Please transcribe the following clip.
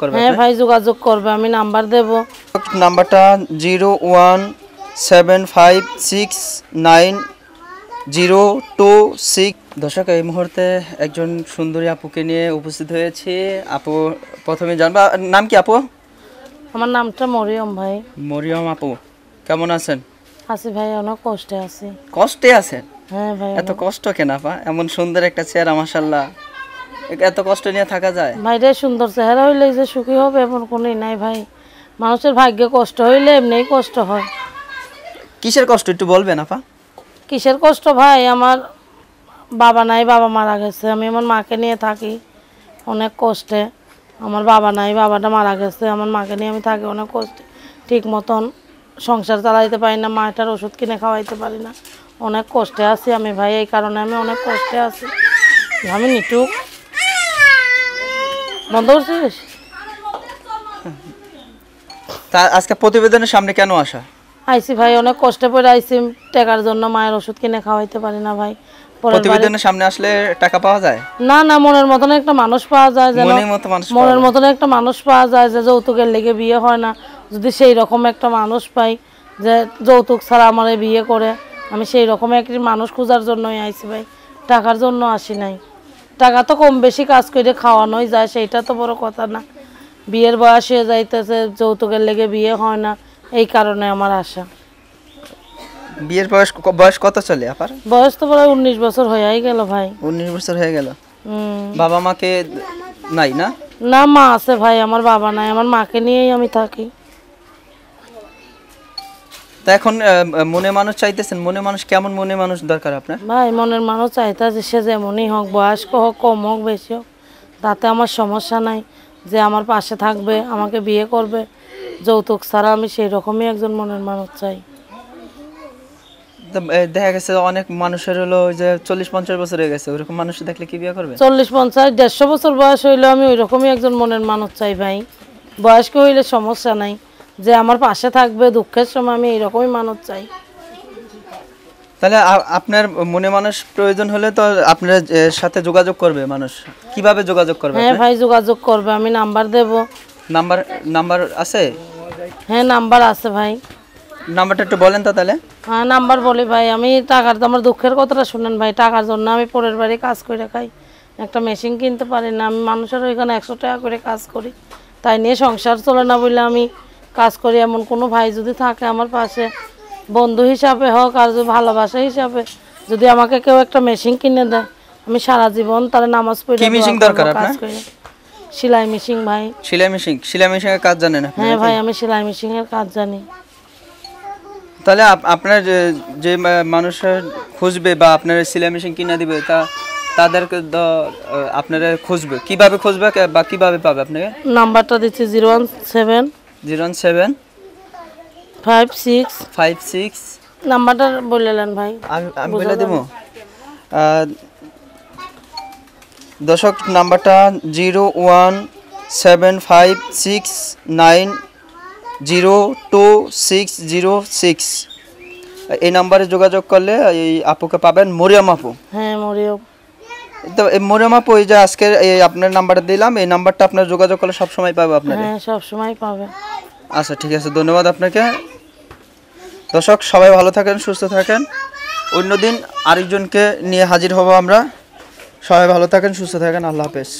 করবে? হ্যাঁ ভাই যোগাযোগ করবে, আমি নাম্বার দেব। নাম্বারটা 017569026। দর্শক, এই মুহূর্তে একজন সুন্দরী আপুকে নিয়ে উপস্থিত হয়েছে। আপু প্রথমে জানবা, নাম কি আপু? আমার নামটা মরিয়ম ভাই। মরিয়ম আপু, কেমন আছেন? আছি ভাই, অনেক কষ্টে আছি। কষ্টে আছেন? হ্যাঁ ভাই। এত কষ্ট কেন আপা? এমন সুন্দর একটা চেহারা, মাশাআল্লাহ, এত কষ্ট নিয়ে থাকা যায়? ভাই রে, সুন্দর চেহারা হইলে যে সুখী হবে এমন কোনোই নাই ভাই। মানুষের ভাগ্যে কষ্ট হইলে এমনিই কষ্ট হয়। কিসের কষ্ট একটু বলবেন আপা? কিসের কষ্ট ভাই? আমার বাবা নাই, বাবা মারা গেছে। আমি আমার মাকে নিয়ে থাকি অনেক কষ্টে। আমার বাবা নাই, বাবাটা মারা গেছে। আমার মাকে নিয়ে আমি থাকি অনেক কষ্টে। ঠিক মতন সংসার চালাইতে পারি না, মাটার ওষুধ কিনে খাওয়াইতে পারি না। অনেক কষ্টে আছি আমি ভাই, এই কারণে আমি অনেক কষ্টে আছি। আমি নিটুক বন্ধ করছিস? তা আজকে প্রতিবেদনের সামনে কেন আসা? আইসি ভাই, অনেক কষ্টে পড়ে আইসি টাকার জন্য। মায়ের ওষুধ কিনে খাওয়াইতে পারি না ভাই। প্রতিবেদনের সামনে আসলে টাকা পাওয়া যায় না? না, মনের মতন একটা মানুষ পাওয়া যায়, যেন মনের মতন একটা মানুষ পাওয়া যায় যে যৌতুকের লেগে বিয়ে হয় না। যদি সেই রকম একটা মানুষ পাই যে যৌতুক ছাড়া আমার বিয়ে করে, আমি সেই রকম একটি মানুষ খোঁজার জন্যই আইসি ভাই, টাকার জন্য আসি নাই। টাকা তো কম বেশি কাজ করে খাওয়ানোই যায়, সেইটা তো বড় কথা না। বিয়ের বয়স হয়ে যাইতেছে, যৌতুকের লেগে বিয়ে হয় না, এই কারণে আমার আশা। বিয়ের বয়স কত চলে আপার? বয়স তো প্রায় 19 বছর হয়েই গেল ভাই। 19 বছর হয়ে গেল। বাবা মাকে নাই না? না, মা আছে ভাই, আমার বাবা নাই। আমার মাকে নিয়েই আমি থাকি। তা এখন মনে মানুষ চাইতেছেন, মনে মানুষ কেমন মনে মানুষ দরকার আপনার? ভাই মনের মানুষ চাইতেছে সে যেমনই হোক, বয়স্ক হোক, কম হোক, বেশি হোক, তাতে আমার সমস্যা নাই। যে আমার পাশে থাকবে, আমাকে বিয়ে করবে যৌতুক ছাড়া, আমি সেই রকমই একজন মনের মানুষ চাই। দেখা গেছে অনেক মানুষের হলো যে 40-50 বছর হয়ে গেছে, ওরকম মানুষ দেখলে কি বিয়ে করবে? 40-50-150 বছর বয়স হইলে আমি ওই রকমই একজন মনের মানুষ চাই ভাই। বয়স্ক হইলে সমস্যা নাই, যে আমার পাশে থাকবে দুঃখের সময়, আমি এইরকমই মানুষ চাই। তাহলে আপনার মনে মানুষ প্রয়োজন হলে তো আপনার সাথে যোগাযোগ করবে মানুষ। কিভাবে যোগাযোগ করবে? হ্যাঁ ভাই যোগাযোগ করবে, আমি নাম্বার দেব। নাম্বার আছে? হ্যাঁ নাম্বার আছে ভাই। নাম্বারটা একটু বলেন তো তাহলে। হ্যাঁ নাম্বার বলি ভাই। আমি টাকার তো, আমার দুঃখের কথাটা শুনেন ভাই। টাকার জন্য আমি পরের বাড়ি কাজ করে খাই, একটা মেশিন কিনতে পারি না। আমি মানুষের ওইখানে 100 টাকা করে কাজ করি, তাই নিয়ে সংসার চলে না বলে আমি কাজ করি। এমন কোনো ভাই যদি থাকে আমার পাশে, বন্ধু হিসাবে হোক আর যদি ভালোবাসা হিসাবে, যদি আমাকে কেউ একটা মেশিন কিনে দেয়, আমি সারা জীবন তাহলে নামাজ পড়ে কি মেশিন দরকার আপনার? সেলাই মেশিন ভাই। সেলাই মেশিনের কাজ জানেন আপনি? হ্যাঁ ভাই, আমি সেলাই মেশিনের কাজ জানি। তাহলে আপনার যে মানুষের খুঁজবে বা আপনার সেলাই মেশিন কিনে দিবে, তাদেরকে আপনারা খুঁজবে, কিভাবে খুঁজবে বা কিভাবে পাবে? আপনাকে নাম্বারটা দিচ্ছি 01756 নাম্বারটা বললেন ভাই। আমি বলে দেবো। দর্শক, নাম্বারটা 01756902606। এই নাম্বারে যোগাযোগ করলে এই আপুকে পাবেন, মরিয়ম আপু। হ্যাঁ মরিয়ম। তো এই মরিয়ম আপু, এই যে আজকে এই আপনার নাম্বারটা দিলাম, এই নাম্বারটা আপনার যোগাযোগ করলে সব সময় পাবে আপনারা? হ্যাঁ সব সময় পাবে। আচ্ছা ঠিক আছে, ধন্যবাদ আপনাকে। দর্শক সবাই ভালো থাকেন, সুস্থ থাকেন। অন্যদিন আরেকজনকে নিয়ে হাজির হব আমরা। সবাই ভালো থাকেন, সুস্থ থাকেন, আল্লাহ হাফেজ।